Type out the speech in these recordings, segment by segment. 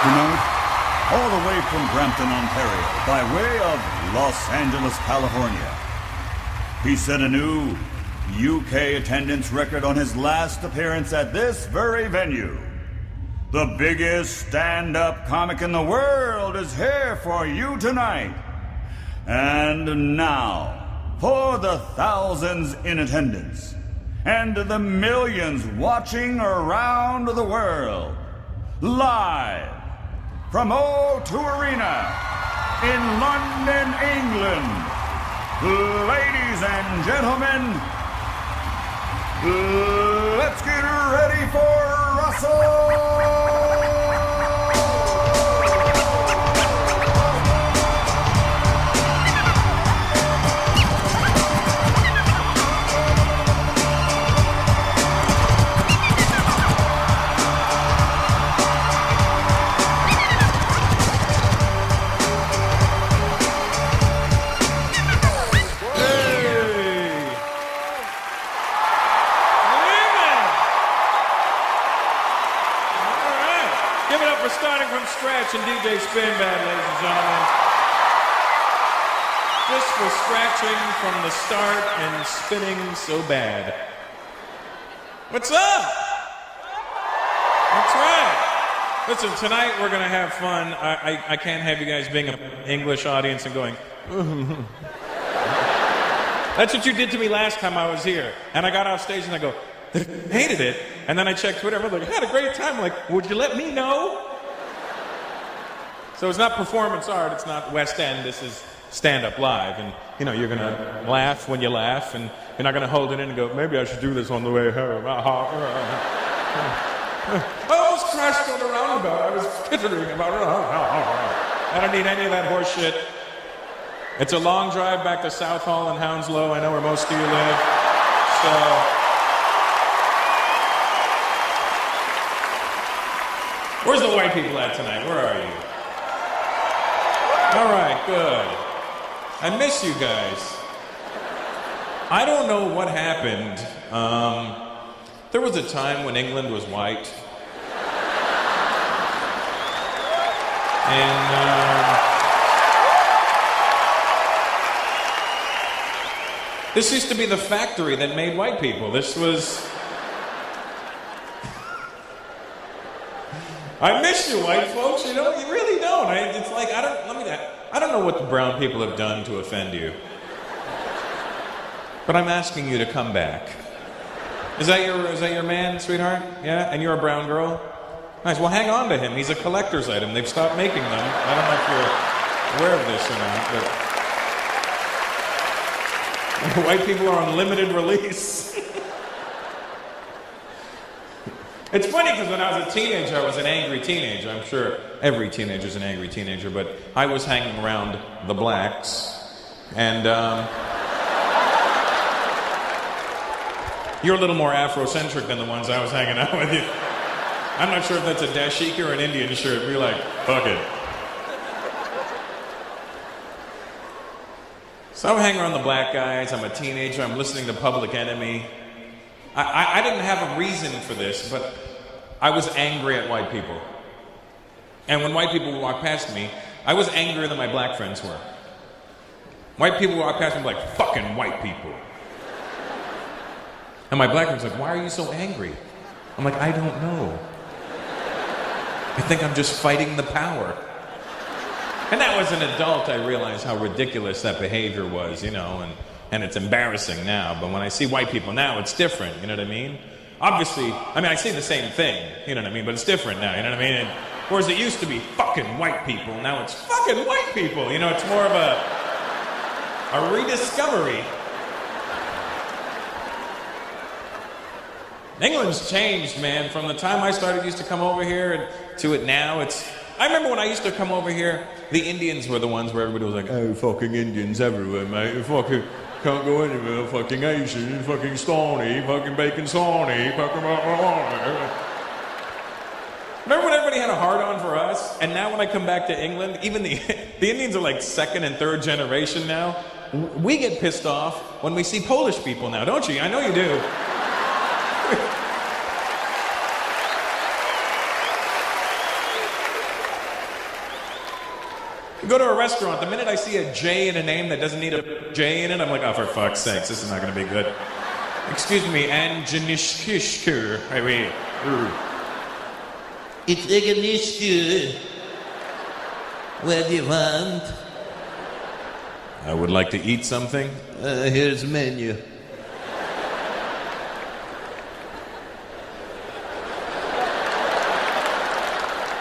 Tonight, all the way from Brampton, Ontario, by way of Los Angeles, California, he set a new UK attendance record on his last appearance at this very venue. The biggest stand-up comic in the world is here for you tonight. And now, for the thousands in attendance and the millions watching around the world, live from O2 Arena in London, England, ladies and gentlemen, let's get ready for Russell! Scratch and DJ Spin Bad, ladies and gentlemen. Just for scratching from the start and spinning so bad. What's up? That's right. Listen, tonight we're going to have fun. I can't have you guys being an English audience and going, That's what you did to me last time I was here. And I got off stage and I go, hated it. And then I checked Twitter. I'm like, I had a great time. I'm like, would you let me know? So it's not performance art, it's not West End, this is stand-up live. And, you know, you're going to laugh when you laugh, and you're not going to hold it in and go, maybe I should do this on the way home. I almost crashed on the roundabout. I was tittering about it. I don't need any of that horse shit. It's a long drive back to South Hall and Hounslow. I know where most of you live. So, where's the white people at tonight? Where are you? All right, good. I miss you guys. I don't know what happened. There was a time when England was white. And this used to be the factory that made white people. This was... I miss you, white folks. You know, you really don't. It's like I don't know what the brown people have done to offend you, but I'm asking you to come back. Is that your man, sweetheart? Yeah, and you're a brown girl. Nice. Well, hang on to him. He's a collector's item. They've stopped making them. I don't know if you're aware of this or not, but white people are on limited release. It's funny because when I was a teenager, I was an angry teenager. I'm sure every teenager's an angry teenager, but I was hanging around the blacks, and you're a little more Afrocentric than the ones I was hanging out with you. I'm not sure if that's a dashiki or an Indian shirt. We're like, fuck it. So I'm hanging around the black guys. I'm a teenager. I'm listening to Public Enemy. I didn't have a reason for this, but I was angry at white people. And when white people would walk past me, I was angrier than my black friends were. White people would walk past me like, fucking white people. And my black friends were like, why are you so angry? I'm like, I don't know. I think I'm just fighting the power. And now as an adult, I realized how ridiculous that behavior was, you know, and it's embarrassing now, but when I see white people now, it's different, you know what I mean? Obviously, I see the same thing, you know what I mean, but it's different now, you know what I mean? And, whereas it used to be fucking white people, now it's fucking white people, you know, it's more of a rediscovery. England's changed, man, from the time I used to come over here to it now, I remember when I used to come over here, the Indians were the ones where everybody was like, oh, fucking Indians everywhere, mate, fucking... Can't go anywhere, fucking Asian, fucking Stony, fucking bacon Sawney, fucking... Remember when everybody had a hard-on for us? And now when I come back to England, even the Indians are like second and third generation now. We get pissed off when we see Polish people now, don't you? I know you do. You go to a restaurant, the minute I see a J in a name that doesn't need a J in it, I'm like, oh, for fuck's sakes, this is not going to be good. Excuse me, Anjanishkishkur. It's Eganishku. What do you want? I would like to eat something. Here's the menu.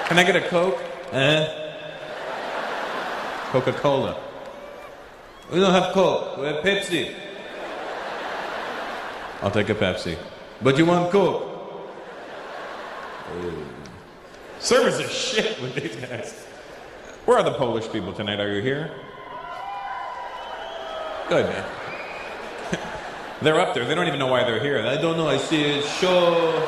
Can I get a Coke? Coca-Cola. We don't have Coke. We have Pepsi. I'll take a Pepsi. But you want Coke? Servers are shit with these guys. Where are the Polish people tonight? Are you here? Good. They're up there. They don't even know why they're here. I don't know. I see a show.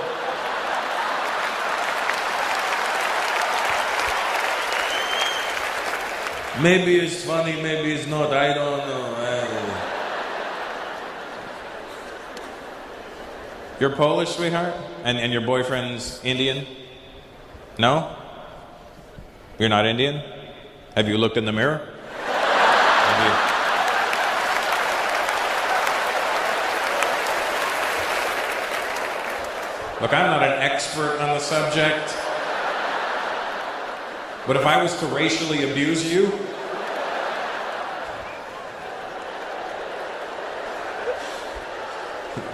Maybe it's funny, maybe it's not. I don't know. You're Polish, sweetheart? And your boyfriend's Indian? No? You're not Indian? Have you looked in the mirror? Look, I'm not an expert on the subject. But if I was to racially abuse you,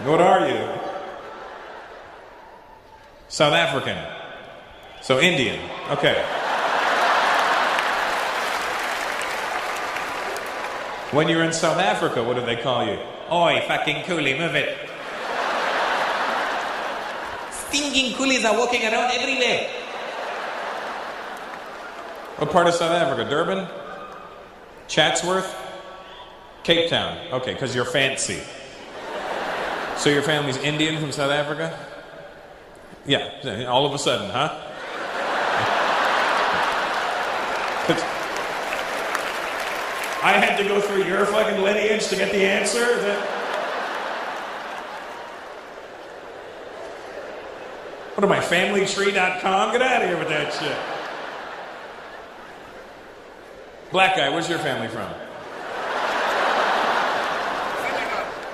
what are you? South African. So Indian. Okay. When you're in South Africa, what do they call you? Oi, fucking coolie, move it. Stinking coolies are walking around everywhere. What part of South Africa? Durban? Chatsworth? Cape Town. Okay, because you're fancy. So your family's Indian from South Africa? Yeah, all of a sudden, huh? I had to go through your fucking lineage to get the answer? What am I, familytree.com? Get out of here with that shit. Black guy, where's your family from?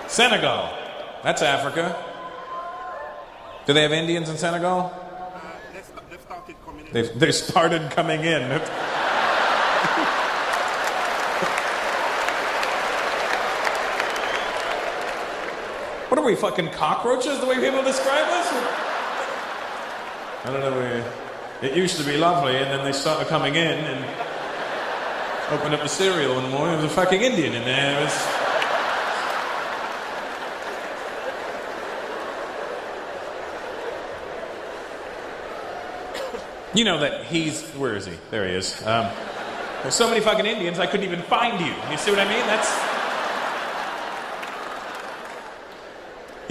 Senegal. That's Africa. Do they have Indians in Senegal? They've started coming in. They started coming in. What are we, fucking cockroaches, the way people describe us? I don't know. It used to be lovely, and then they started coming in and opened up the cereal one morning. There was a fucking Indian in there. It was... You know that he's... Where is he? There he is. There's so many fucking Indians, I couldn't even find you. You see what I mean? That's...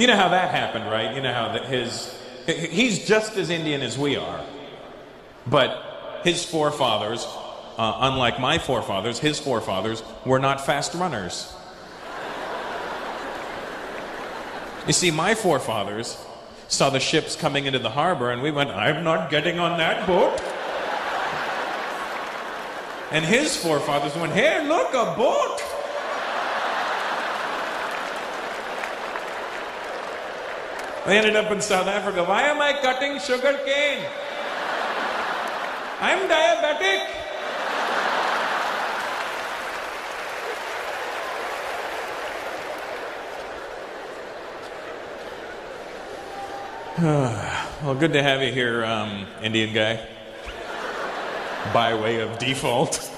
You know how that happened, right? You know how that he's just as Indian as we are. But his forefathers, unlike my forefathers, his forefathers were not fast runners. You see, my forefathers saw the ships coming into the harbor and we went, I'm not getting on that boat. And his forefathers went, hey, look, a boat. They ended up in South Africa. Why am I cutting sugar cane? I'm diabetic. Well, good to have you here, Indian guy. By way of default.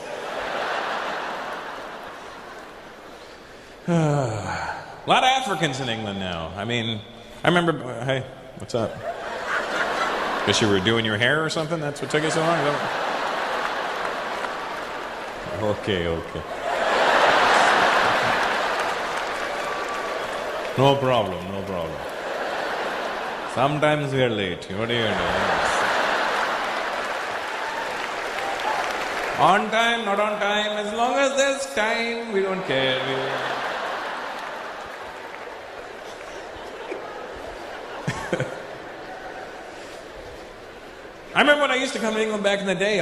A lot of Africans in England now. I mean, I remember... Hey, what's up? Guess you were doing your hair or something? That's what took you so long? Okay. No problem. Sometimes we are late. What do you know? On time, not on time. As long as there's time, we don't care. I remember when I used to come to England back in the day,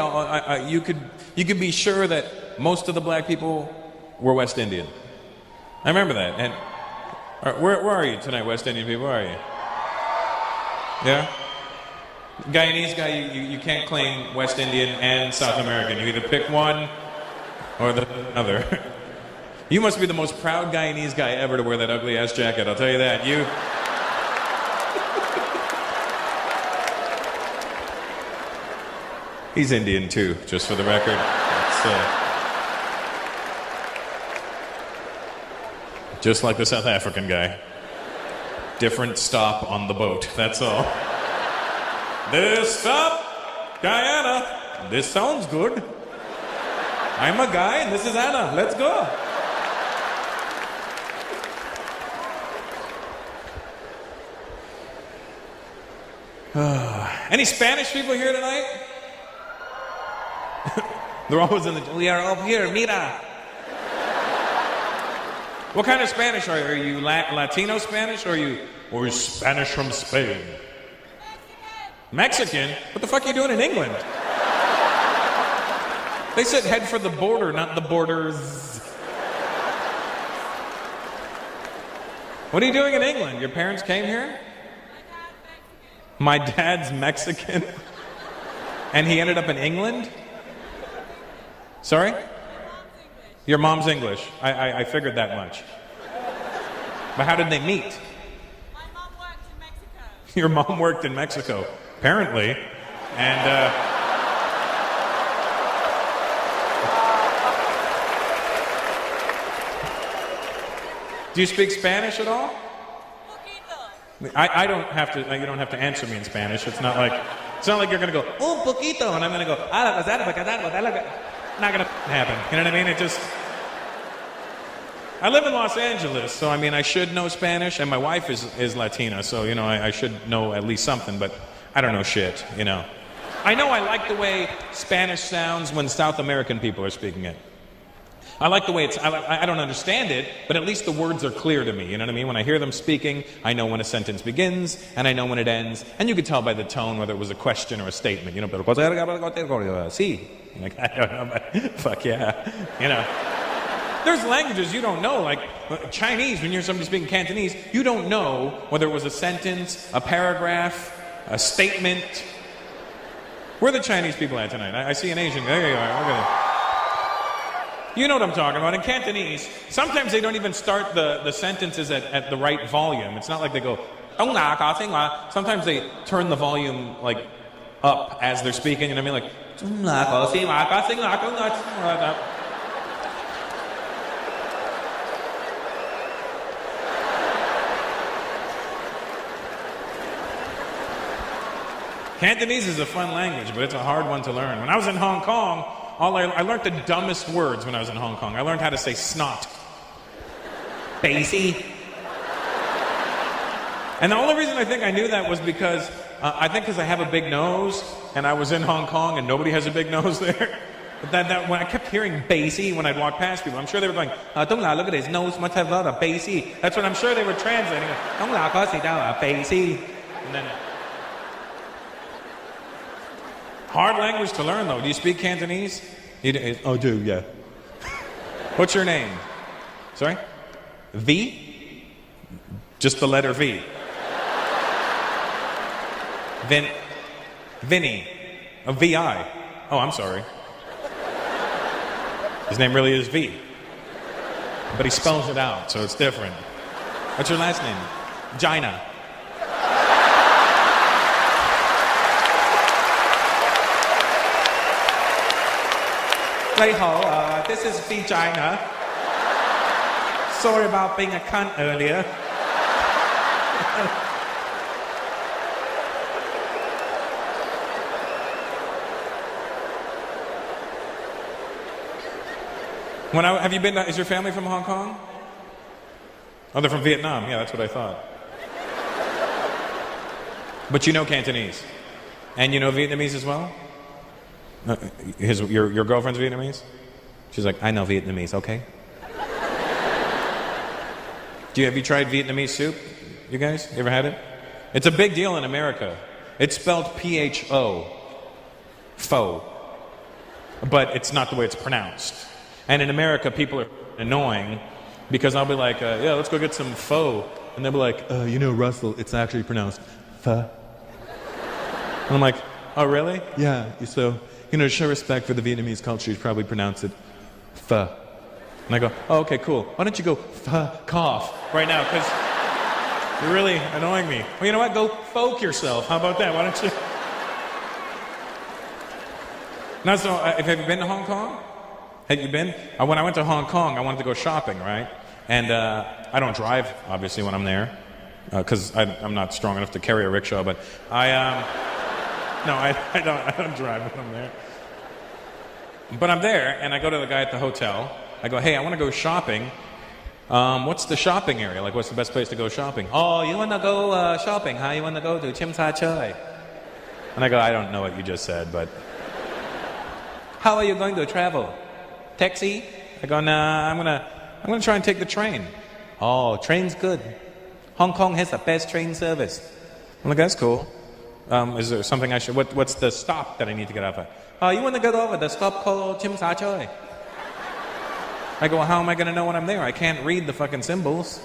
you could be sure that most of the black people were West Indian. I remember that. And where are you tonight, West Indian people? Where are you? Yeah? Guyanese guy, you can't claim West Indian and South American. You either pick one or the other. You must be the most proud Guyanese guy ever to wear that ugly ass jacket, I'll tell you that. He's Indian too, just for the record. Just like the South African guy. Different stop on the boat, that's all. This stop, Guyana. This sounds good. I'm a guy and this is Anna. Let's go. Any Spanish people here tonight? They're always in the... We are up here, mira. What kind of Spanish are you? Are you Latino Spanish or are you Spanish from Spain? Mexican? What the fuck are you doing in England? They said head for the border, not the borders. What are you doing in England? Your parents came here? My dad's Mexican. And he ended up in England? Sorry? Your mom's English. I figured that much. But how did they meet? My mom worked in Mexico. Your mom worked in Mexico, apparently. And, do you speak Spanish at all? I don't have to, you don't have to answer me in Spanish. It's not like you're going to go, un poquito, and I'm going to go, not going to happen. You know what I mean? I live in Los Angeles, so I mean, I should know Spanish, and my wife is Latina, so, you know, I should know at least something, but I don't know shit, you know. I know I like the way Spanish sounds when South American people are speaking it. I like the way I don't understand it, but at least the words are clear to me, you know what I mean? When I hear them speaking, I know when a sentence begins, and I know when it ends, and you could tell by the tone whether it was a question or a statement, you know, pero sí. Like, I don't know, but fuck yeah, you know. There's languages you don't know, like Chinese, when you hear somebody speaking Cantonese, you don't know whether it was a sentence, a paragraph, a statement. Where are the Chinese people at tonight? I see an Asian. There you are, look at it. You know what I'm talking about. In Cantonese, sometimes they don't even start the sentences at the right volume. It's not like they go, sometimes they turn the volume like up as they're speaking, you know what I mean? Like, Cantonese is a fun language, but it's a hard one to learn. When I was in Hong Kong, I learned the dumbest words when I was in Hong Kong. I learned how to say snot. Basie. And the only reason I think I knew that was because, I have a big nose, and I was in Hong Kong, and nobody has a big nose there. But when I kept hearing basie when I'd walk past people, I'm sure they were going, look at his nose, must have a lot of basie. That's what I'm sure they were translating. Basie. And then... Hard language to learn, though. Do you speak Cantonese? I do, yeah. What's your name? Sorry? V? Just the letter V. Vinny. V-I. Oh, I'm sorry. His name really is V. But he spells it out, so it's different. What's your last name? Gina. This is Vagina. Sorry about being a cunt earlier. Have you been? Is your family from Hong Kong? Oh, they're from Vietnam. Yeah, that's what I thought. But you know Cantonese, and you know Vietnamese as well. Your girlfriend's Vietnamese? She's like, I know Vietnamese, okay? Have you tried Vietnamese soup? You guys? You ever had it? It's a big deal in America. It's spelled P-H-O. Pho. But it's not the way it's pronounced. And in America, people are annoying because I'll be like, yeah, let's go get some pho. And they'll be like, Russell, it's actually pronounced pho. And I'm like, oh, really? Yeah. So, to show respect for the Vietnamese culture, you probably pronounce it pho. And I go, oh, okay, cool. Why don't you go fuck off right now? Because you're really annoying me. Well, you know what? Go folk yourself. How about that? Why don't you? Now, so have you been to Hong Kong? Have you been? When I went to Hong Kong, I wanted to go shopping, right? And I don't drive, obviously, when I'm there, because I'm not strong enough to carry a rickshaw. But I don't drive when I'm there. But I'm there, and I go to the guy at the hotel. I go, hey, I want to go shopping. What's the shopping area? Like, what's the best place to go shopping? Oh, you want to go shopping, huh? You want to go to Chim Sa Choi? And I go, I don't know what you just said, but... How are you going to travel? Taxi? I go, nah, I'm gonna try and take the train. Oh, train's good. Hong Kong has the best train service. I'm like, that's cool. Is there something I should... What's the stop that I need to get off at? Oh, you want to get over the stop called Chim Sa Choi? I go, well, how am I going to know when I'm there? I can't read the fucking symbols.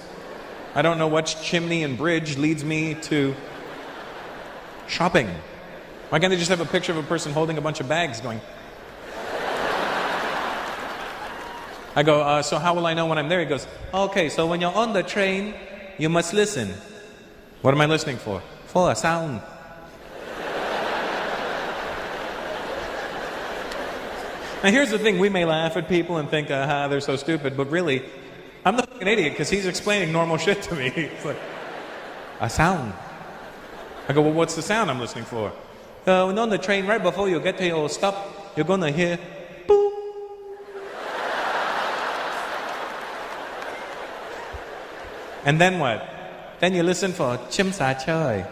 I don't know which chimney and bridge leads me to shopping. Why can't they just have a picture of a person holding a bunch of bags going... I go, so how will I know when I'm there? He goes, okay, so when you're on the train, you must listen. What am I listening for? For a sound. Now here's the thing, we may laugh at people and think, they're so stupid, but really, I'm the fucking idiot because he's explaining normal shit to me. It's like, a sound. I go, well, what's the sound I'm listening for? When on the train, right before you get to your stop, you're gonna hear, boom. And then what? Then you listen for Chim Sa Choi.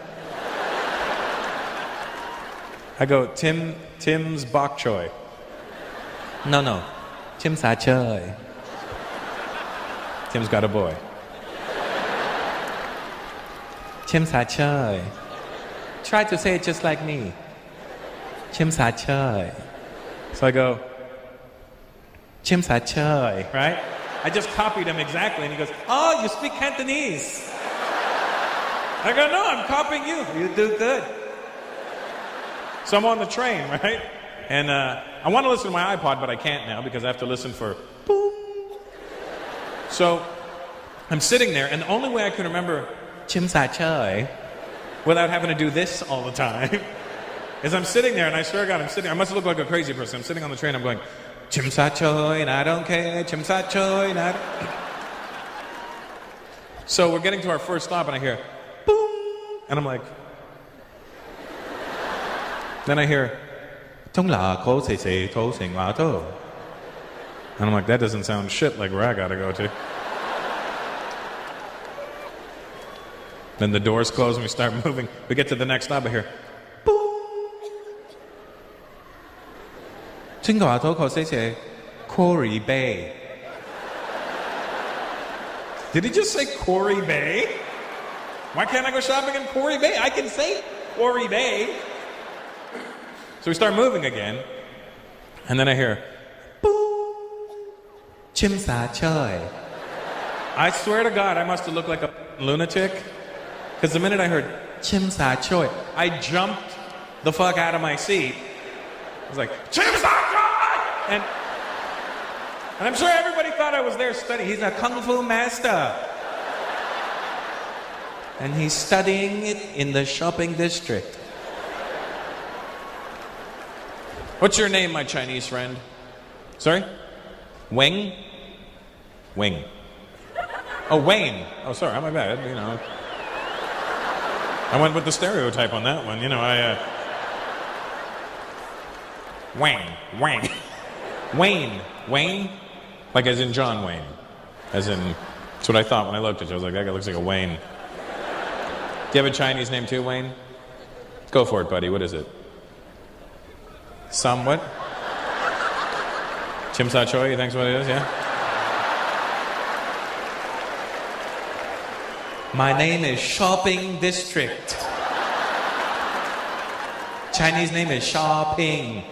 I go, Tim's bok choy. No. Chim Sa Choi. Tim's got a boy. Chim Sa Choi. Try to say it just like me. Chim Sa Choi. So I go, Chim Sa Choi, right? I just copied him exactly, and he goes, oh, you speak Cantonese. I go, no, I'm copying you. You do good. So I'm on the train, right? And I want to listen to my iPod, but I can't now because I have to listen for boom. So I'm sitting there, and the only way I can remember Chim Sa Choi without having to do this all the time is I'm sitting there, and I swear to God, I must look like a crazy person. I'm sitting on the train, I'm going, Chim Sa Choi, and I don't care, Chim Sa Choi, and I don't... So we're getting to our first stop, and I hear, boom, and I'm like... Then I hear, and I'm like, that doesn't sound shit like where I gotta go to. Then the doors close, and we start moving. We get to the next stop, I hear, Quarry Bay. Did he just say Quarry Bay? Why can't I go shopping in Quarry Bay? I can say Quarry Bay. So we start moving again, and then I hear, boom, Chim Sa Choi. I swear to God, I must have looked like a lunatic, because the minute I heard Chim Sa Choi, I jumped the fuck out of my seat. I was like, Chim Sa Choi! And I'm sure everybody thought I was there studying. He's a kung fu master. And he's studying it in the shopping district. What's your name, my Chinese friend? Sorry? Weng? Wing. Oh, Wayne. Oh, sorry, my bad, I went with the stereotype on that one, Wayne. Wayne? Like as in John Wayne. As in, that's what I thought when I looked at you. I was like, that guy looks like a Wayne. Do you have a Chinese name too, Wayne? Go for it, buddy. What is it? Somewhat? Chim Sa Choi, you think's what it is, yeah? My name is Shopping District. Chinese name is Shopping.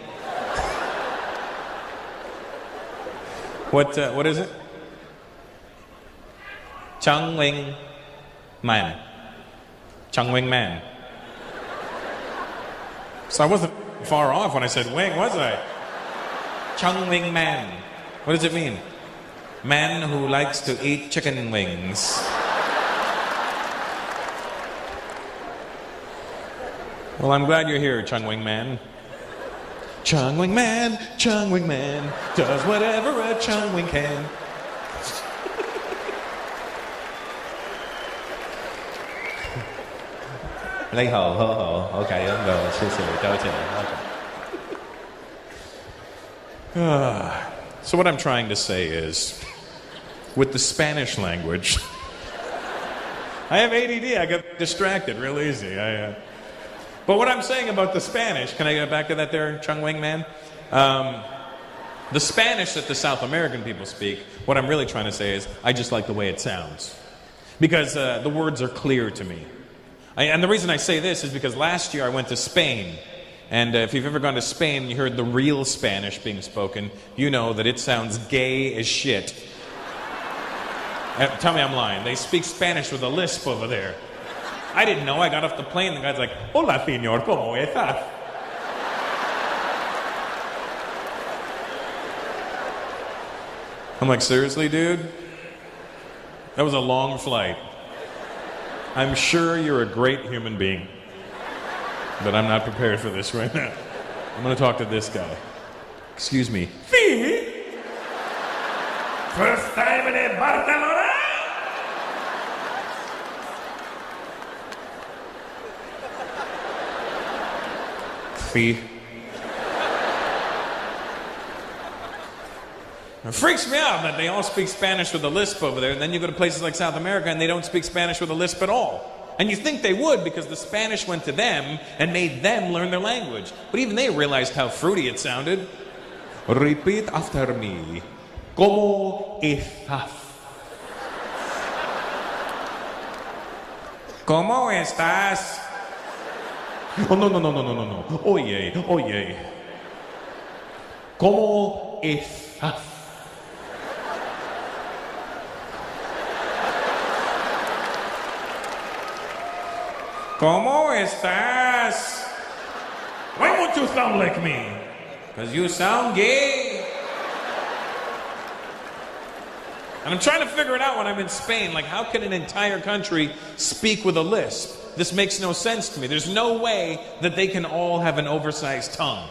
What is it? Chung Wing Man. Chung Wing Man. So I wasn't far off when I said wing, was I? Chung Wing Man. What does it mean? Man who likes to eat chicken wings. Well, I'm glad you're here, Chung Wing Man. Chung Wing Man does whatever a Chung Wing can. Lấy hồ, hô hồ. Okay, I'm going. Okay. So what I'm trying to say is, with the Spanish language, I have ADD. I get distracted real easy. But what I'm saying about the Spanish, can I get back to that there, Chung Wing Man? The Spanish that the South American people speak, what I'm really trying to say is, I just like the way it sounds. Because the words are clear to me. And the reason I say this is because last year I went to Spain. And if you've ever gone to Spain and you heard the real Spanish being spoken, you know that it sounds gay as shit. Tell me I'm lying. They speak Spanish with a lisp over there. I didn't know. I got off the plane. The guy's like, "Hola, señor, ¿cómo estás?" I'm like, seriously, dude? That was a long flight. I'm sure you're a great human being. But I'm not prepared for this right now. I'm going to talk to this guy. Excuse me. Sí. First time in Barcelona. Sí. It freaks me out that they all speak Spanish with a lisp over there, and then you go to places like South America and they don't speak Spanish with a lisp at all. And you think they would because the Spanish went to them and made them learn their language. But even they realized how fruity it sounded. Repeat after me. ¿Cómo estás? ¿Cómo estás? Oh, no. Oye. ¿Cómo estás? ¿Cómo estás? Why won't you sound like me? Because you sound gay. And I'm trying to figure it out when I'm in Spain. Like, how can an entire country speak with a lisp? This makes no sense to me. There's no way that they can all have an oversized tongue.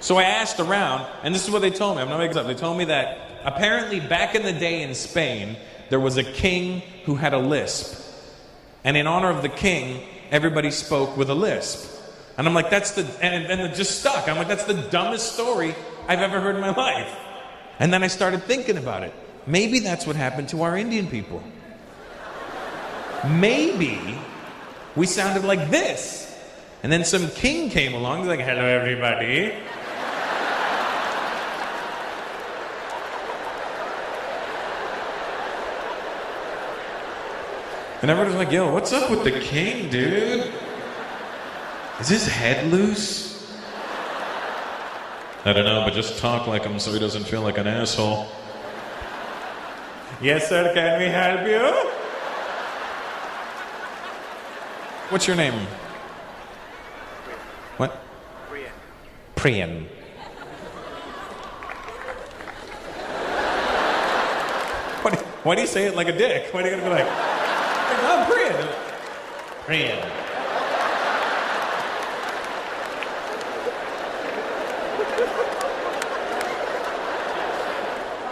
So I asked around, and this is what they told me. I'm not making this up. They told me that apparently back in the day in Spain, there was a king who had a lisp. And in honor of the king, everybody spoke with a lisp. And I'm like, and it just stuck. I'm like, that's the dumbest story I've ever heard in my life. And then I started thinking about it. Maybe that's what happened to our Indian people. Maybe we sounded like this. And then some king came along, he's like, "Hello, everybody." And everyone's like, "Yo, what's up with the king, dude? Is his head loose?" I don't know, but just talk like him so he doesn't feel like an asshole. "Yes, sir, can we help you?" What's your name? What? Priyan. Why do you say it like a dick? Why do you gotta be like, "I'm Priyan"? Priyan.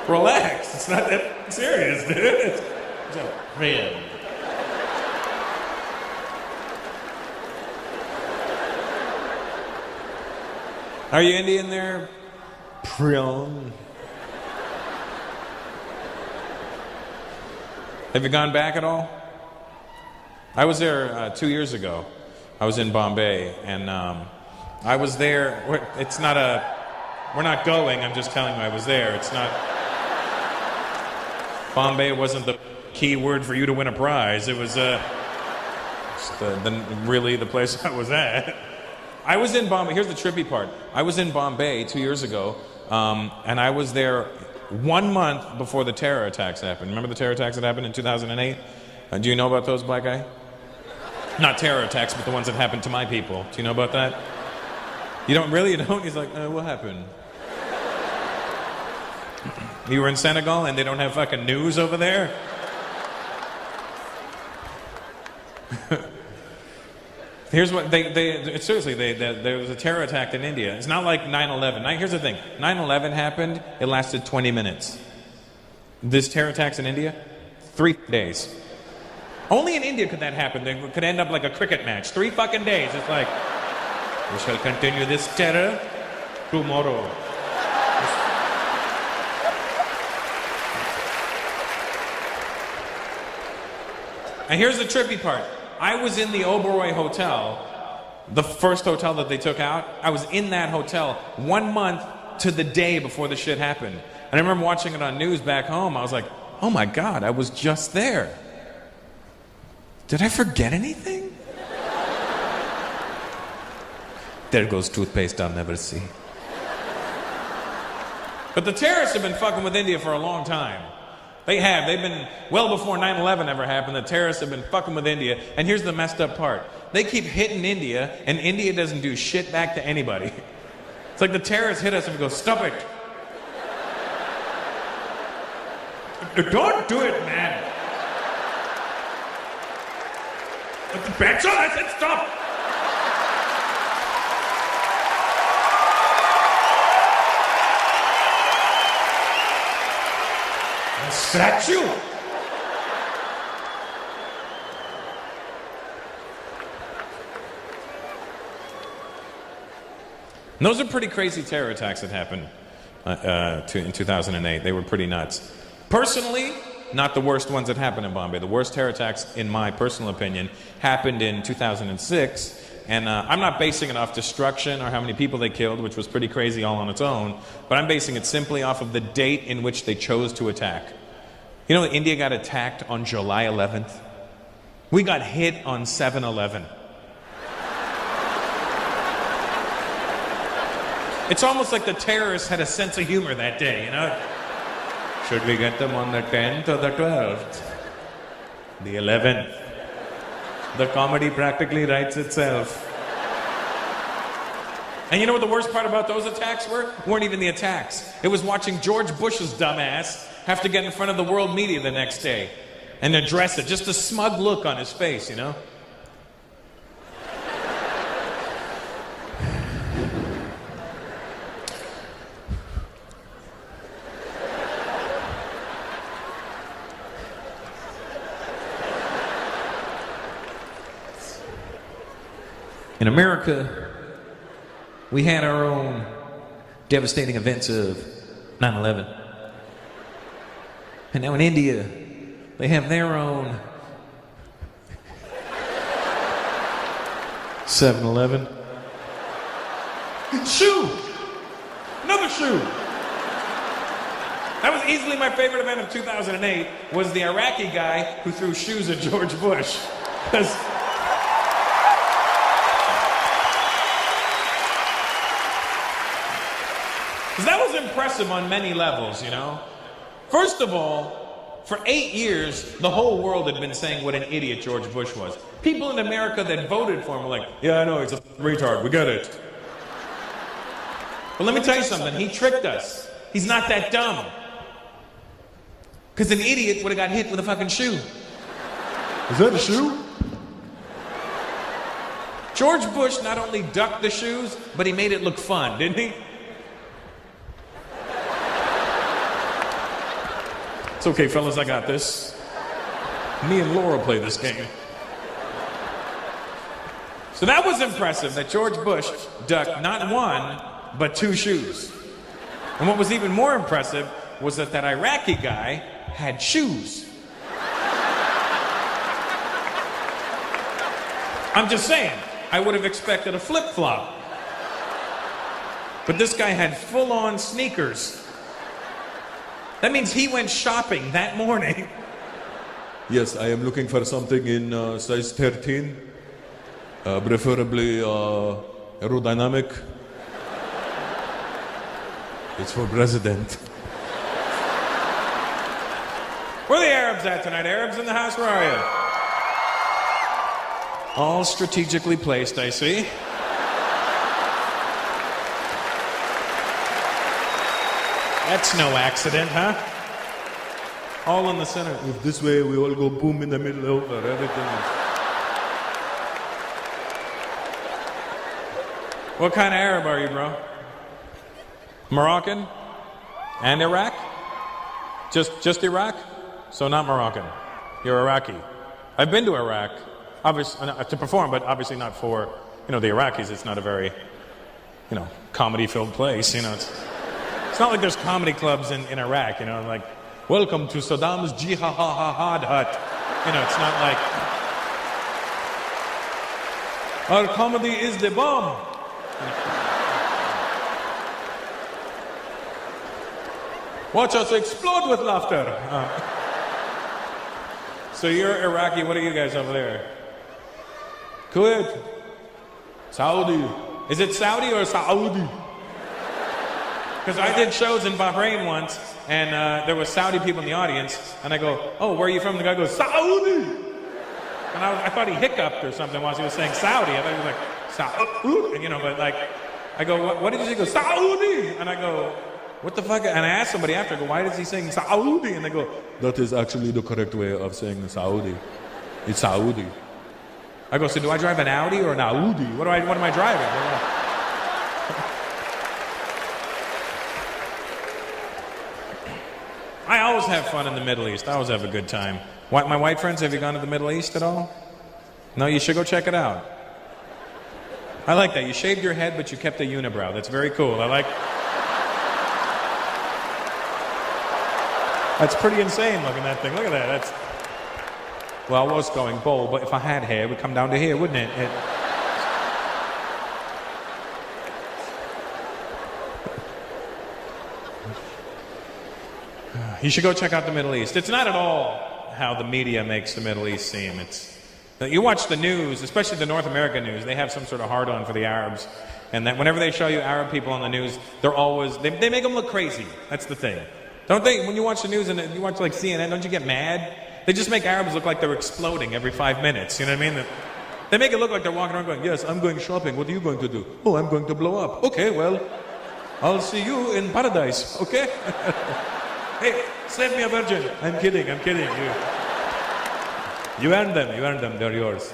Relax. It's not that serious, dude. It's Priyan. Are you Indian there? Priyan. Have you gone back at all? I was there 2 years ago. I was in Bombay, and I was there. We're not going. I'm just telling you I was there. It's not. Bombay wasn't the key word for you to win a prize. It was really the place I was at. I was in Bombay. Here's the trippy part. I was in Bombay 2 years ago, and I was there 1 month before the terror attacks happened. Remember the terror attacks that happened in 2008? Do you know about those, black guy? Not terror attacks, but the ones that happened to my people. Do you know about that? You don't really? You don't? He's like, what happened? You were in Senegal and they don't have fucking news over there? Here's what seriously, there was a terror attack in India. It's not like 9/11. Here's the thing. 9/11 happened, it lasted 20 minutes. This terror attacks in India, 3 days. Only in India could that happen. They could end up like a cricket match. 3 fucking days. It's like, we shall continue this terror tomorrow. And here's the trippy part. I was in the Oberoi Hotel, the first hotel that they took out. I was in that hotel 1 month to the day before the shit happened. And I remember watching it on news back home. I was like, oh my God, I was just there. Did I forget anything? There goes toothpaste I'll never see. But the terrorists have been fucking with India for a long time. They have. They've been, well before 9/11 ever happened, the terrorists have been fucking with India. And here's the messed up part. They keep hitting India, and India doesn't do shit back to anybody. It's like the terrorists hit us and we go, stop it. Don't do it, man. That's all, I said stop. A statue. And those are pretty crazy terror attacks that happened in 2008. They were pretty nuts. Personally, not the worst ones that happened in Bombay. The worst terror attacks, in my personal opinion, happened in 2006. And I'm not basing it off destruction or how many people they killed, which was pretty crazy all on its own, but I'm basing it simply off of the date in which they chose to attack. You know, India got attacked on July 11th. We got hit on 7/11. It's almost like the terrorists had a sense of humor that day, you know? Should we get them on the 10th or the 12th? The 11th. The comedy practically writes itself. And you know what the worst part about those attacks were? Weren't even the attacks. It was watching George Bush's dumbass have to get in front of the world media the next day and address it. Just a smug look on his face, you know? In America, we had our own devastating events of 9/11. And now in India, they have their own 7/11. Shoe! Another shoe! That was easily my favorite event of 2008, was the Iraqi guy who threw shoes at George Bush. Because that was impressive on many levels, you know? First of all, for 8 years, the whole world had been saying what an idiot George Bush was. People in America that voted for him were like, yeah, I know, he's a retard, we get it. But let me tell you something, he tricked us. He's not that dumb. Because an idiot would have got hit with a fucking shoe. Is that a shoe? George Bush not only ducked the shoes, but he made it look fun, didn't he? It's okay, fellas, I got this. Me and Laura play this game. So that was impressive, that George Bush ducked not 1, but 2 shoes. And what was even more impressive was that Iraqi guy had shoes. I'm just saying, I would have expected a flip-flop. But this guy had full-on sneakers. That means he went shopping that morning. Yes, I am looking for something in size 13. Preferably aerodynamic. It's for president. Where are the Arabs at tonight? Arabs in the house, where are you? All strategically placed, I see. That's no accident, huh? All in the center. If this way we all go boom in the middle over, everything is... What kind of Arab are you, bro? Moroccan? And Iraq? Just Iraq? So not Moroccan. You're Iraqi. I've been to Iraq, obviously to perform, but obviously not for, the Iraqis. It's not a very, comedy-filled place. It's not like there's comedy clubs in Iraq. Like, welcome to Saddam's Jihad hut. It's not like our comedy is the bomb. Watch us explode with laughter. So you're Iraqi. What are you guys over there? Kuwait. Saudi. Is it Saudi or Saudi? Because I did shows in Bahrain once, and there was Saudi people in the audience, and I go, oh, where are you from? The guy goes, Saudi! And I thought he hiccuped or something while he was saying Saudi. I thought he was like, Saudi, but like, I go, what did you say? He goes, Saudi! And I go, what the fuck? And I asked somebody after, I go, why is he saying Saudi? And they go, that is actually the correct way of saying Saudi. It's Saudi. I go, so do I drive an Audi or an Audi? What am I driving? I always have fun in the Middle East. I always have a good time. My white friends, have you gone to the Middle East at all? No, you should go check it out. I like that. You shaved your head, but you kept a unibrow. That's very cool. That's pretty insane looking, that thing. Look at that. Well, I was going bald, but if I had hair, it would come down to here, wouldn't it? You should go check out the Middle East. It's not at all how the media makes the Middle East seem. You watch the news, especially the North American news, they have some sort of hard-on for the Arabs. And that whenever they show you Arab people on the news, they make them look crazy. That's the thing. Don't they? When you watch the news and you watch like CNN, don't you get mad? They just make Arabs look like they're exploding every 5 minutes. You know what I mean? They make it look like they're walking around going, yes, I'm going shopping. What are you going to do? Oh, I'm going to blow up. Okay, well, I'll see you in paradise. Okay? Hey, save me a virgin. I'm kidding. You earned them. They're yours.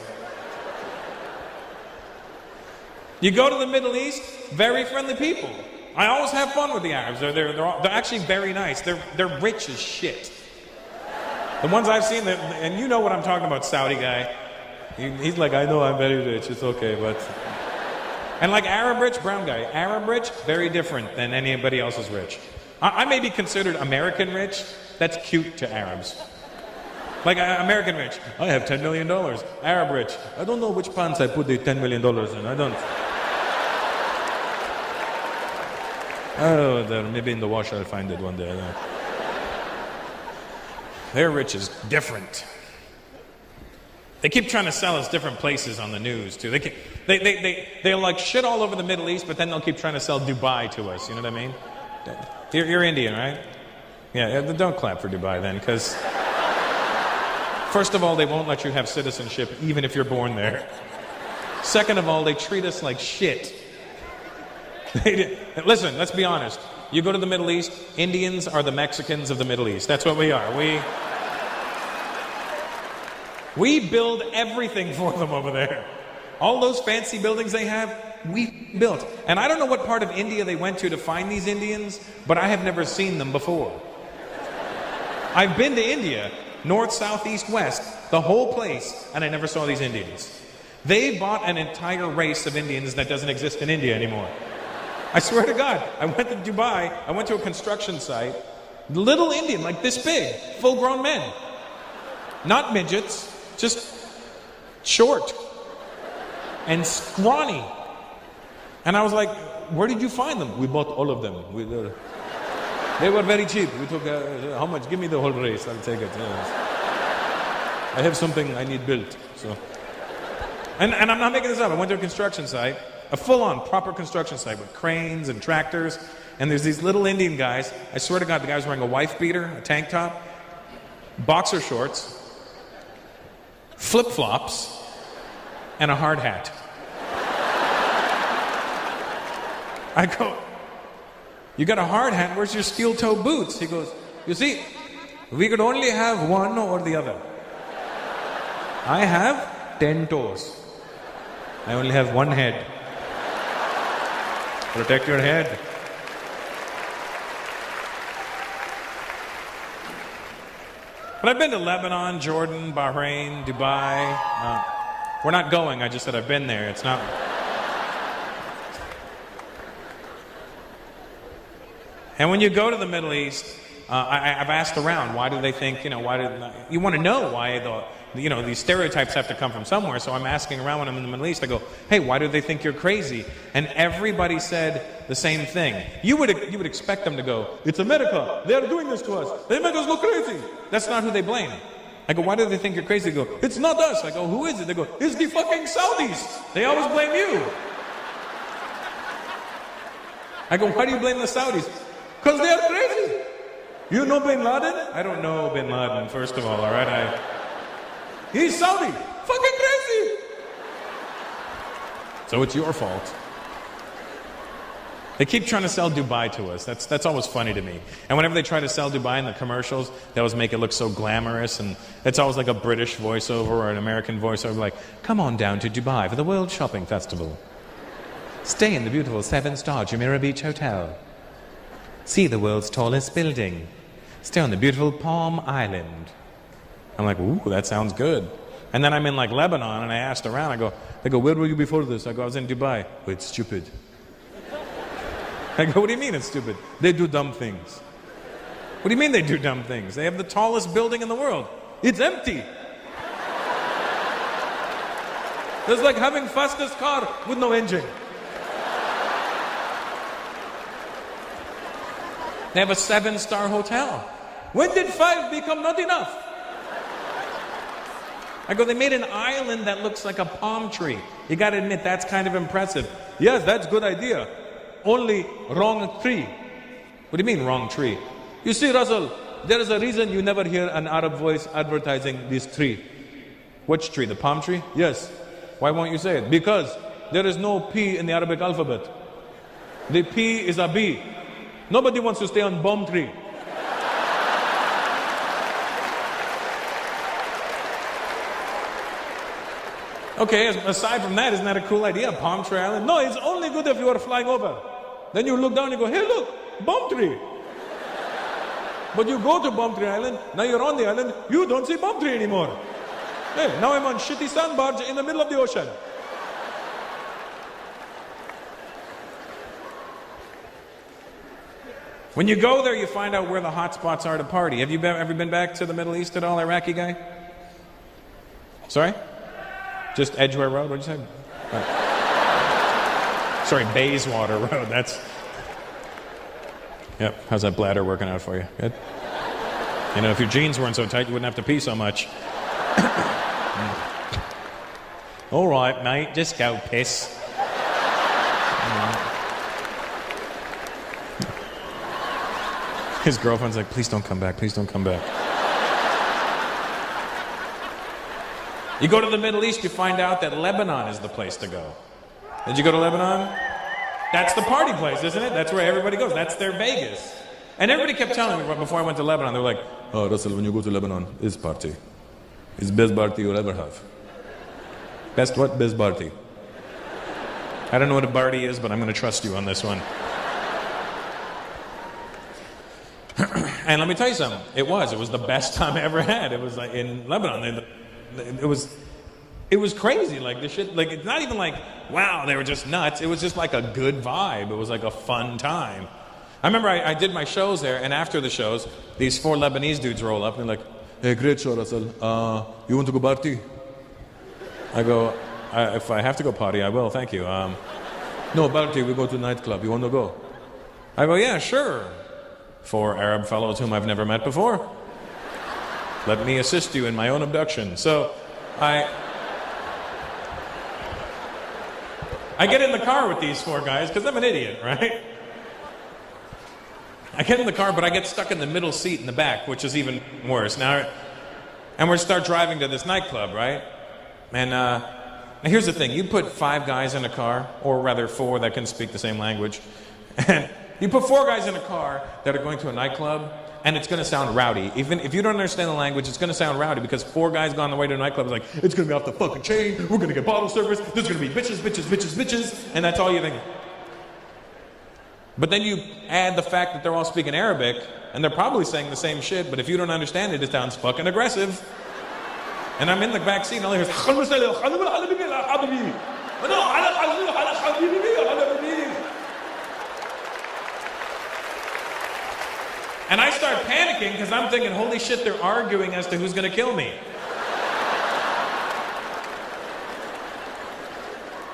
You go to the Middle East, very friendly people. I always have fun with the Arabs. They're actually very nice. They're rich as shit. The ones I've seen, and you know what I'm talking about, Saudi guy. He's like, I know I'm very rich. It's okay, but... And like Arab rich, brown guy. Arab rich, very different than anybody else's rich. I may be considered American rich. That's cute to Arabs. Like American rich. I have $10 million. Arab rich. I don't know which pants I put the $10 million in. I don't... Oh, maybe in the wash I'll find it one day. Their rich is different. They keep trying to sell us different places on the news too. They'll like shit all over the Middle East, but then they'll keep trying to sell Dubai to us. You know what I mean? You're Indian, right? Yeah. Don't clap for Dubai then, because first of all, they won't let you have citizenship even if you're born there. Second of all, they treat us like shit. Listen, let's be honest. You go to the Middle East, Indians are the Mexicans of the Middle East. That's what we are. We build everything for them over there. All those fancy buildings they have, we built. And I don't know what part of India they went to find these Indians, but I have never seen them before. I've been to India, north, south, east, west, the whole place, and I never saw these Indians. They bought an entire race of Indians that doesn't exist in India anymore. I swear to God, I went to Dubai, I went to a construction site, little Indian, like this big, full-grown men. Not midgets, just short and scrawny. And I was like, where did you find them? We bought all of them. They were very cheap. We took, how much? Give me the whole race, I'll take it. I have something I need built. So. And I'm not making this up. I went to a construction site, a full-on proper construction site with cranes and tractors. And there's these little Indian guys. I swear to God, the guy's wearing a wife beater, a tank top, boxer shorts, flip-flops, and a hard hat. I go, you got a hard hat, where's your steel-toe boots? He goes, you see, we could only have one or the other. I have 10 toes. I only have one head. Protect your head. But I've been to Lebanon, Jordan, Bahrain, Dubai. We're not going, I just said I've been there. It's not... And when you go to the Middle East, I've asked around, why do they think, you want to know why these stereotypes have to come from somewhere. So I'm asking around when I'm in the Middle East, I go, hey, why do they think you're crazy? And everybody said the same thing. You would expect them to go, it's America, they're doing this to us, they make us look crazy. That's not who they blame. I go, why do they think you're crazy? They go, it's not us. I go, who is it? They go, it's the fucking Saudis. They always blame you. I go, why do you blame the Saudis? Because they are crazy. You know Bin Laden? I don't know Bin Laden, first of all right? He's Saudi. Fucking crazy. So it's your fault. They keep trying to sell Dubai to us. That's always funny to me. And whenever they try to sell Dubai in the commercials, they always make it look so glamorous. And it's always like a British voiceover or an American voiceover like, come on down to Dubai for the World Shopping Festival. Stay in the beautiful 7-star Jumeirah Beach Hotel. See the world's tallest building. Stay on the beautiful Palm Island. I'm like, ooh, that sounds good. And then I'm in like Lebanon, and I asked around. They go, where were you before this? I go, I was in Dubai. Oh, it's stupid. I go, what do you mean it's stupid? They do dumb things. What do you mean they do dumb things? They have the tallest building in the world. It's empty. It's like having fastest car with no engine. They have a 7-star hotel. When did 5 become not enough? I go, they made an island that looks like a palm tree. You got to admit, that's kind of impressive. Yes, that's a good idea. Only wrong tree. What do you mean, wrong tree? You see, Russell, there is a reason you never hear an Arab voice advertising this tree. Which tree? The palm tree? Yes. Why won't you say it? Because there is no P in the Arabic alphabet. The P is a B. Nobody wants to stay on bomb tree. Okay, aside from that, isn't that a cool idea? Palm Tree Island? No, it's only good if you are flying over. Then you look down and you go, hey look, bomb tree. But you go to Bomb Tree Island, now you're on the island, you don't see bomb tree anymore. Hey, now I'm on shitty sand barge in the middle of the ocean. When you go there, you find out where the hot spots are to party. Have you ever been back to the Middle East at all, Iraqi guy? Sorry? Just Edgware Road? What'd you say? Sorry, Bayswater Road. That's... Yep. How's that bladder working out for you? Good? You know, if your jeans weren't so tight, you wouldn't have to pee so much. All right, mate. Just go piss. His girlfriend's like, please don't come back. Please don't come back. You go to the Middle East, you find out that Lebanon is the place to go. Did you go to Lebanon? That's the party place, isn't it? That's where everybody goes. That's their Vegas. And everybody kept telling me before I went to Lebanon, they were like, oh, Russell, when you go to Lebanon, it's party. It's best party you'll ever have. Best what? Best party. I don't know what a party is, but I'm going to trust you on this one. And let me tell you something. It was the best time I ever had. It was like in Lebanon. It was crazy. Like the shit. Like it's not even like wow, they were just nuts. It was just like a good vibe. It was like a fun time. I remember I did my shows there, and after the shows, these 4 Lebanese dudes roll up and they're like, "Hey, great show, Russell. You want to go party?" I go, "If I have to go party, I will. Thank you." No party. We go to nightclub. You want to go? I go, "Yeah, sure." 4 Arab fellows whom I've never met before. Let me assist you in my own abduction. So, I get in the car with these four guys, because I'm an idiot, right? I get in the car, but I get stuck in the middle seat in the back, which is even worse. Now, and we start driving to this nightclub, right? And now here's the thing. You put 5 guys in a car, or rather 4 that can speak the same language, and you put 4 guys in a car that are going to a nightclub, and it's going to sound rowdy. Even if you don't understand the language, it's going to sound rowdy, because 4 guys gone the way to a nightclub is like, it's going to be off the fucking chain, we're going to get bottle service, there's going to be bitches, bitches, bitches, bitches, and that's all you think. But then you add the fact that they're all speaking Arabic, and they're probably saying the same shit, but if you don't understand it, it sounds fucking aggressive. And I'm in the back seat, and all I hear is, and I start panicking because I'm thinking, holy shit, they're arguing as to who's going to kill me.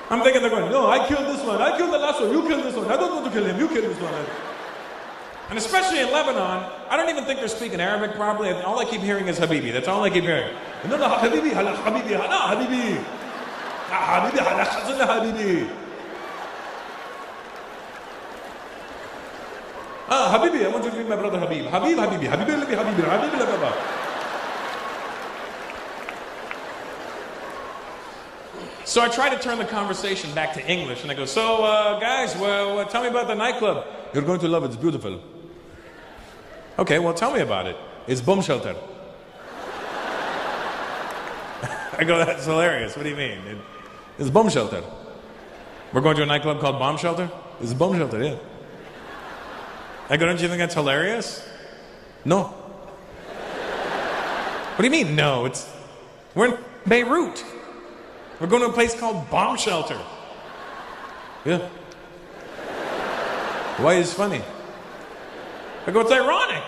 I'm thinking they're going, no, I killed this one, I killed the last one, you killed this one, I don't want to kill him, you killed this one. And especially in Lebanon, I don't even think they're speaking Arabic properly. All I keep hearing is Habibi. That's all I keep hearing. No, no, Habibi, Habibi, no, Habibi. Habibi, Habibi. Habibi, I want you to meet my brother Habib. Habib, Habibi, Habibi, Habibi, Habibi, Habibi. So I try to turn the conversation back to English, and I go, so, guys, well, tell me about the nightclub. You're going to love it. It's beautiful. Okay, well, tell me about it. It's bomb shelter. I go, that's hilarious. What do you mean? It's bomb shelter. We're going to a nightclub called Bomb Shelter? It's bomb shelter, yeah. I go, don't you think that's hilarious? No. What do you mean, no? We're in Beirut. We're going to a place called Bomb Shelter. Yeah. Why is it funny? I go, it's ironic.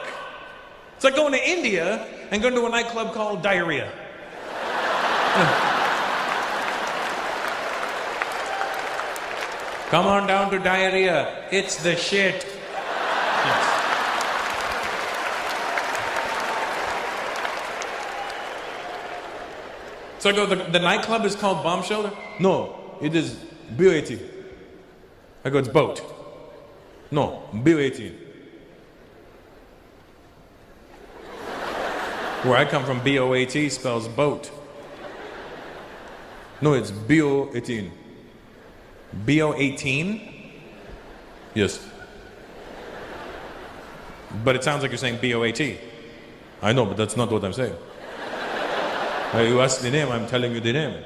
It's like going to India and going to a nightclub called Diarrhea. Come on down to Diarrhea. It's the shit. Yes. So I go, the nightclub is called Bomb Shelter? No, it is BO18. I go, it's boat. No, BO18. Where I come from, BOAT spells boat. No, it's BO18. BO18? Yes. But it sounds like you're saying BOAT. I know, but that's not what I'm saying. You ask the name, I'm telling you the name.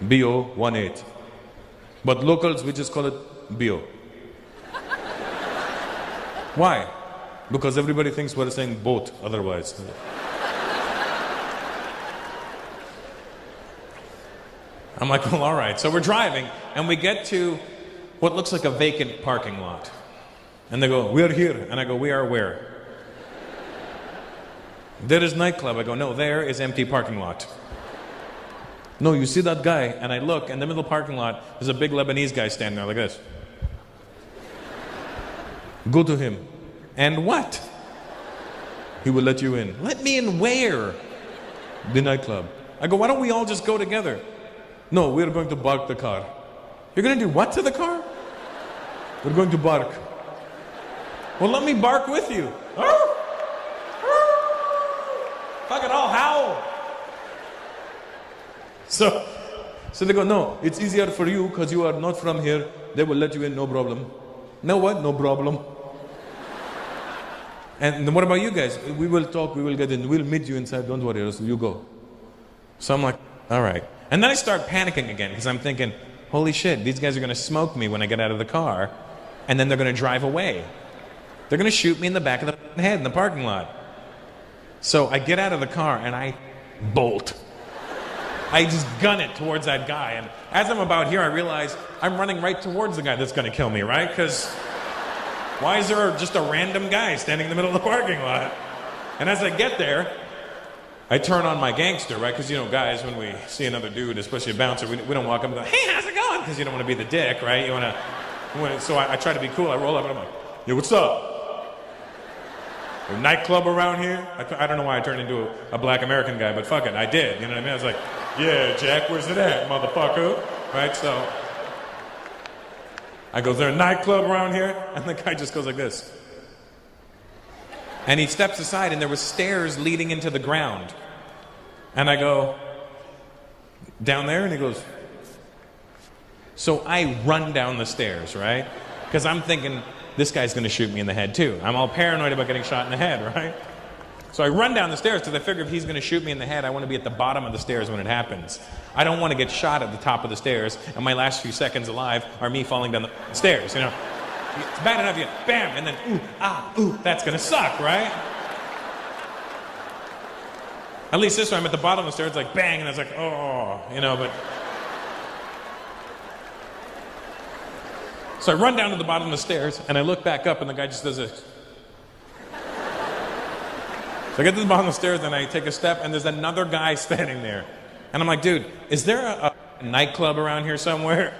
BO18. But locals, we just call it BO. Why? Because everybody thinks we're saying boat otherwise. I'm like, well, all right. So we're driving, and we get to what looks like a vacant parking lot. And they go, we're here. And I go, we are where? There is nightclub. I go, no, there is empty parking lot. No, you see that guy? And I look, in the middle parking lot, there's a big Lebanese guy standing there like this. Go to him. And what? He will let you in. Let me in where? The nightclub. I go, why don't we all just go together? No, we're going to bark the car. You're going to do what to the car? We're going to bark. Well, let me bark with you. Fucking all howl. So they go, no, it's easier for you because you are not from here. They will let you in, no problem. No what? No problem. And what about you guys? We will talk, we will get in, we'll meet you inside, don't worry, you go. So I'm like, all right. And then I start panicking again because I'm thinking, holy shit, these guys are going to smoke me when I get out of the car, and then they're going to drive away. They're going to shoot me in the back of the head in the parking lot. So I get out of the car and I bolt. I just gun it towards that guy. And as I'm about here, I realize I'm running right towards the guy that's going to kill me, right? Because why is there just a random guy standing in the middle of the parking lot? And as I get there, I turn on my gangster, right? Because, you know, guys, when we see another dude, especially a bouncer, we don't walk up and go, hey, how's it going? Because you don't want to be the dick, right? You want to. So I try to be cool. I roll up and I'm like, yo, what's up? A nightclub around here? I don't know why I turned into a black American guy, but fuck it, I did. You know what I mean? I was like, yeah, Jack, where's it at, motherfucker? Right? So I go, is there a nightclub around here? And the guy just goes like this. And he steps aside, and there was stairs leading into the ground. And I go, down there? And he goes, so I run down the stairs, right? Because I'm thinking, this guy's going to shoot me in the head too. I'm all paranoid about getting shot in the head, right? So I run down the stairs because I figure if he's going to shoot me in the head, I want to be at the bottom of the stairs when it happens. I don't want to get shot at the top of the stairs, and my last few seconds alive are me falling down the stairs, you know? It's bad enough, you bam, and then ooh, that's going to suck, right? At least this time I'm at the bottom of the stairs, like bang, and it's like, oh, you know, but... So I run down to the bottom of the stairs, and I look back up, and the guy just does this. So I get to the bottom of the stairs, and I take a step, and there's another guy standing there. And I'm like, dude, is there a nightclub around here somewhere?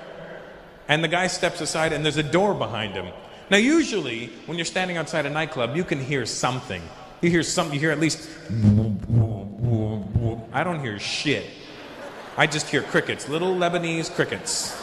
And the guy steps aside, and there's a door behind him. Now, usually, when you're standing outside a nightclub, you can hear something. You hear something, you hear at least... I don't hear shit. I just hear crickets, little Lebanese crickets.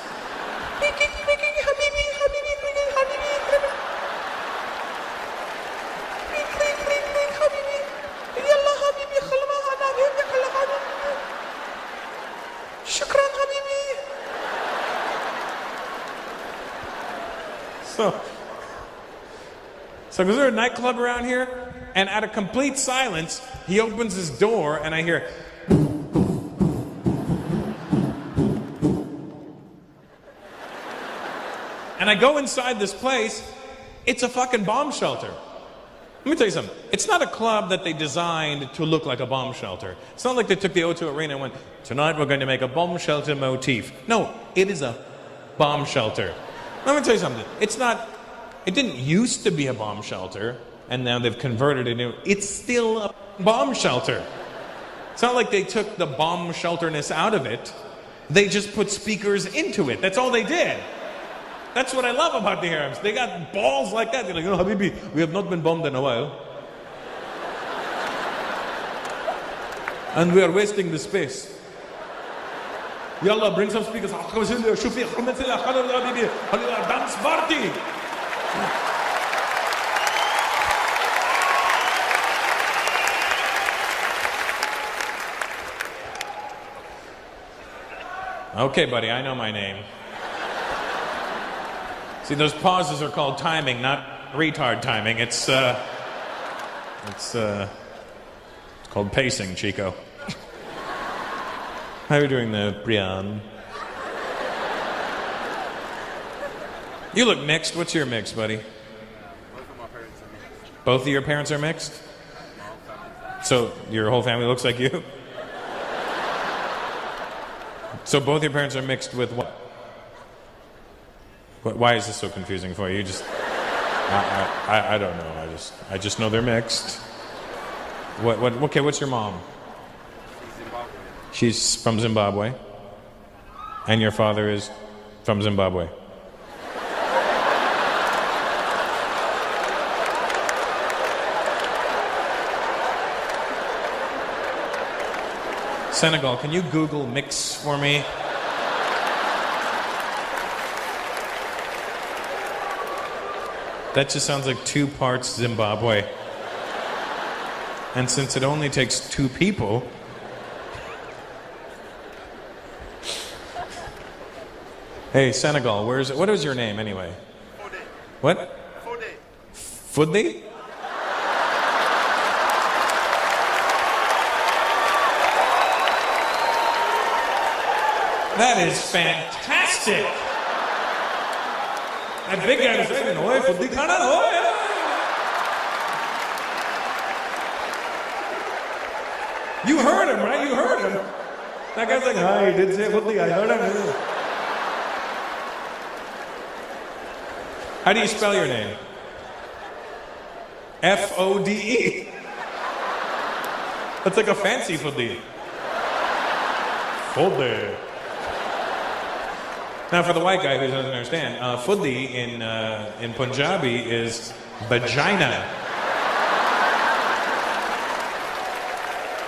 So is there a nightclub around here? And at a complete silence, he opens his door, and I hear... And I go inside this place. It's a fucking bomb shelter. Let me tell you something. It's not a club that they designed to look like a bomb shelter. It's not like they took the O2 Arena and went, tonight we're going to make a bomb shelter motif. No, it is a bomb shelter. Let me tell you something. It didn't used to be a bomb shelter, and now they've converted it into... It's still a bomb shelter. It's not like they took the bomb shelterness out of it. They just put speakers into it. That's all they did. That's what I love about the Arabs. They got balls like that. They're like, oh, Habibi, we have not been bombed in a while. And we are wasting the space. Yalla, bring some speakers. Dance party. Okay, buddy, I know my name. See, those pauses are called timing, not retard timing. It's called pacing, Chico. How are you doing there, Brian? You look mixed. What's your mix, buddy? Both of my parents are mixed. Both of your parents are mixed? So your whole family looks like you? So both your parents are mixed with what? Why is this so confusing for you? You just... I don't know. I just know they're mixed. Okay, what's your mom? She's from Zimbabwe. And your father is from Zimbabwe. Senegal, can you Google mix for me? That just sounds like 2 parts Zimbabwe. And since it only takes 2 people... Hey, Senegal, what is your name anyway? Fode. What? Fode. Fudli? That is fantastic! That big guy was saying, "Oi, Fudli khana, oi!" You heard him, right? You heard him. That guy's like, "Hi, he did say Fudli, I heard him." How do you spell your name? F-O-D-E. That's like a fancy Fudli. Fudli. Now, for the white guy who doesn't understand, Fudli in Punjabi is vagina.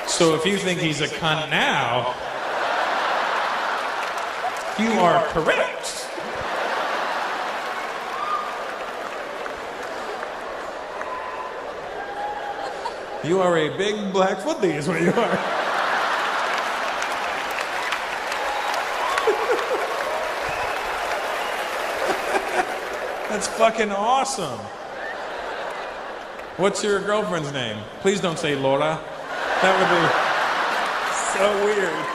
So if you think he's a cunt now, you are correct. You are a big black footy is what you are. That's fucking awesome. What's your girlfriend's name? Please don't say Laura. That would be so weird.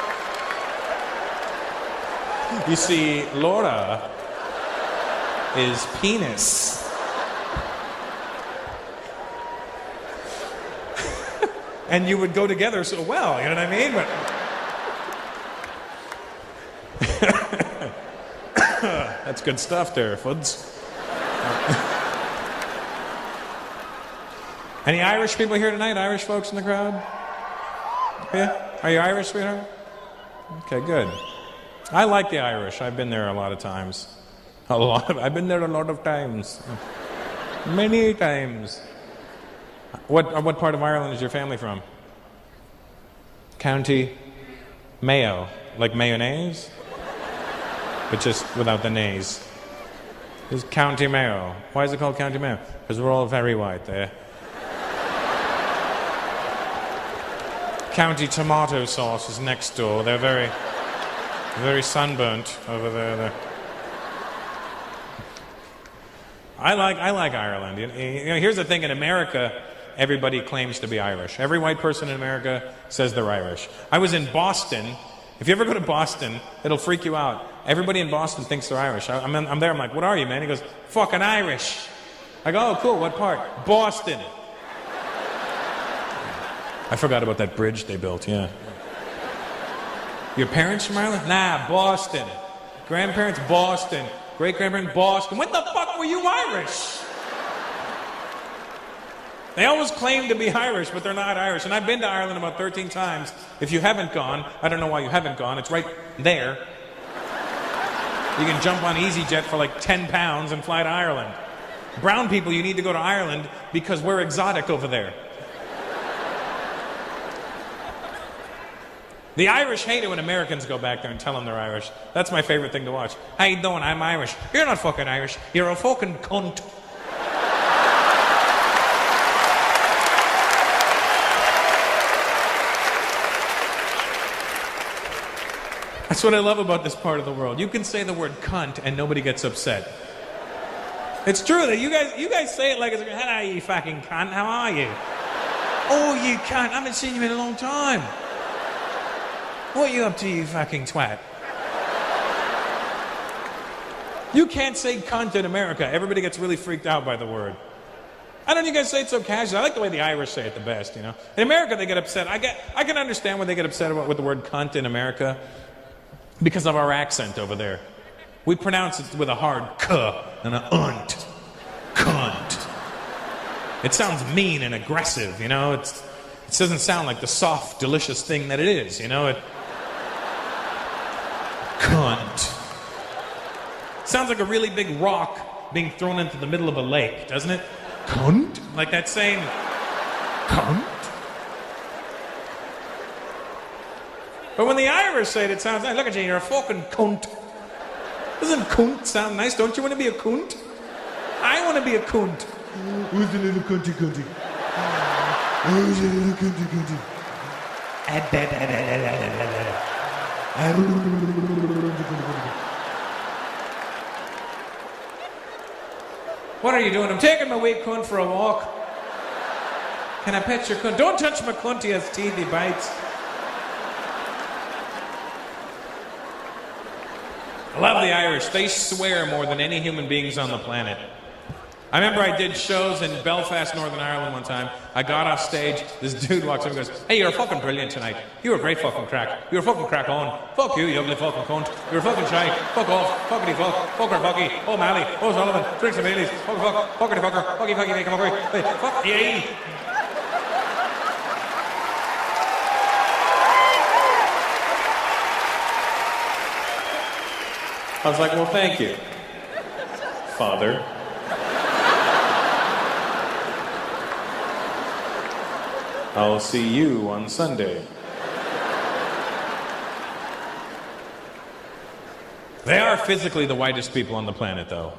You see, Laura is penis. And you would go together so well, you know what I mean? But that's good stuff there, Fuds. Any Irish people here tonight? Irish folks in the crowd? Yeah? Are you Irish, sweetheart? Okay, good. I like the Irish. I've been there a lot of times. I've been there a lot of times. Many times. What part of Ireland is your family from? County Mayo. Like mayonnaise? But just without the nays. It's County Mayo. Why is it called County Mayo? Because we're all very white there. County tomato sauce is next door. They're very sunburnt over there. I like Ireland. You know, here's the thing: in America, everybody claims to be Irish. Every white person in America says they're Irish. I was in Boston. If you ever go to Boston, it'll freak you out. Everybody in Boston thinks they're Irish. I'm there. I'm like, "What are you, man?" He goes, "Fucking Irish." I go, "Oh, cool. What part?" "Boston." I forgot about that bridge they built. Yeah. Your parents from Ireland? Nah, Boston. Grandparents, Boston. Great-grandparents, Boston. When the fuck were you Irish? They always claim to be Irish, but they're not Irish. And I've been to Ireland about 13 times. If you haven't gone, I don't know why you haven't gone. It's right there. You can jump on EasyJet for like 10 pounds and fly to Ireland. Brown people, you need to go to Ireland because we're exotic over there. The Irish hate it when Americans go back there and tell them they're Irish. That's my favorite thing to watch. How you doing? I'm Irish. You're not fucking Irish. You're a fucking cunt. That's what I love about this part of the world. You can say the word cunt and nobody gets upset. It's true that you guys say it like it's, hello, you fucking cunt. How are you? Oh, you cunt. I haven't seen you in a long time. What are you up to, you fucking twat? You can't say cunt in America. Everybody gets really freaked out by the word. I don't know, you guys say it so casually. I like the way the Irish say it the best, you know. In America, they get upset. I can understand when they get upset about with the word cunt in America because of our accent over there. We pronounce it with a hard k and a unt. Cunt. It sounds mean and aggressive, you know. It doesn't sound like the soft, delicious thing that it is, you know. Cunt. Sounds like a really big rock being thrown into the middle of a lake, doesn't it? Cunt? Like that saying, cunt? But when the Irish say it, it sounds nice. Look at you, you're a fucking cunt. Doesn't cunt sound nice? Don't you want to be a cunt? I want to be a cunt. Who's the little cunty cunty? Who's the little cunty cunty? What are you doing? I'm taking my wee cunt for a walk. Can I pet your cunt? Don't touch my cunt, he has teeth, he bites. I love the Irish. They swear more than any human beings on the planet. I remember I did shows in Belfast, Northern Ireland one time. I got off stage, this dude walks up and goes, "Hey, you're fucking brilliant tonight. You were great fucking crack. You were fucking crack on. Fuck you, you ugly fucking cunt. You were fucking shy. Fuck off. Fuckity fuck. Fucker fucky. Oh Mally. Oh Sullivan. Drinks and Baileys. Fuck fuck. Fuckity fucker. Fucky fucky make a fuckery. Hey, fuck yay." I was like, well, thank you, Father. I'll see you on Sunday. They are physically the whitest people on the planet, though.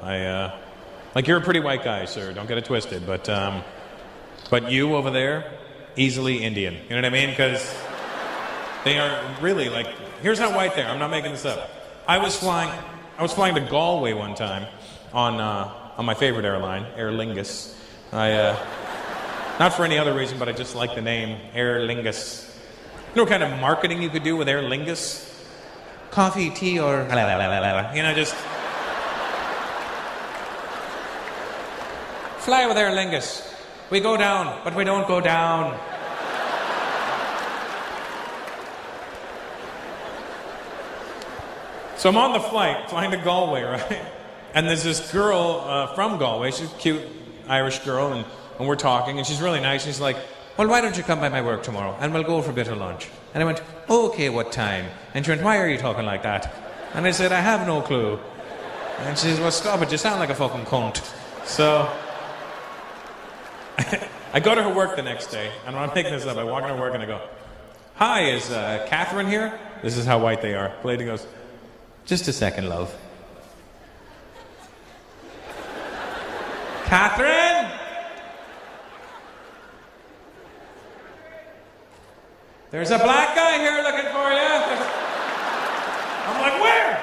Like, you're a pretty white guy, sir. Don't get it twisted. But you over there, easily Indian. You know what I mean? Because they are really like, here's how white they are. I'm not making this up. I was flying to Galway one time on my favorite airline, Aer Lingus. Not for any other reason, but I just like the name, Aer Lingus. You know what kind of marketing you could do with Aer Lingus? Coffee, tea, or you know, just fly with Aer Lingus. We go down, but we don't go down. So I'm on the flight, flying to Galway, right? And there's this girl from Galway. She's a cute Irish girl, and we're talking, and she's really nice. She's like, well, why don't you come by my work tomorrow, and we'll go for a bit of lunch. And I went, okay, what time? And she went, why are you talking like that? And I said, I have no clue. And she says, well, stop it, you sound like a fucking cunt. So I go to her work the next day, and I'm not making this up. I walk into her work and I go, hi, is Catherine here? This is how white they are. The lady goes, just a second, love. Catherine? There's a black guy here looking for you. I'm like, where?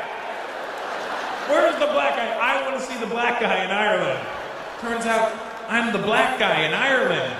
Where's the black guy? I want to see the black guy in Ireland. Turns out I'm the black guy in Ireland.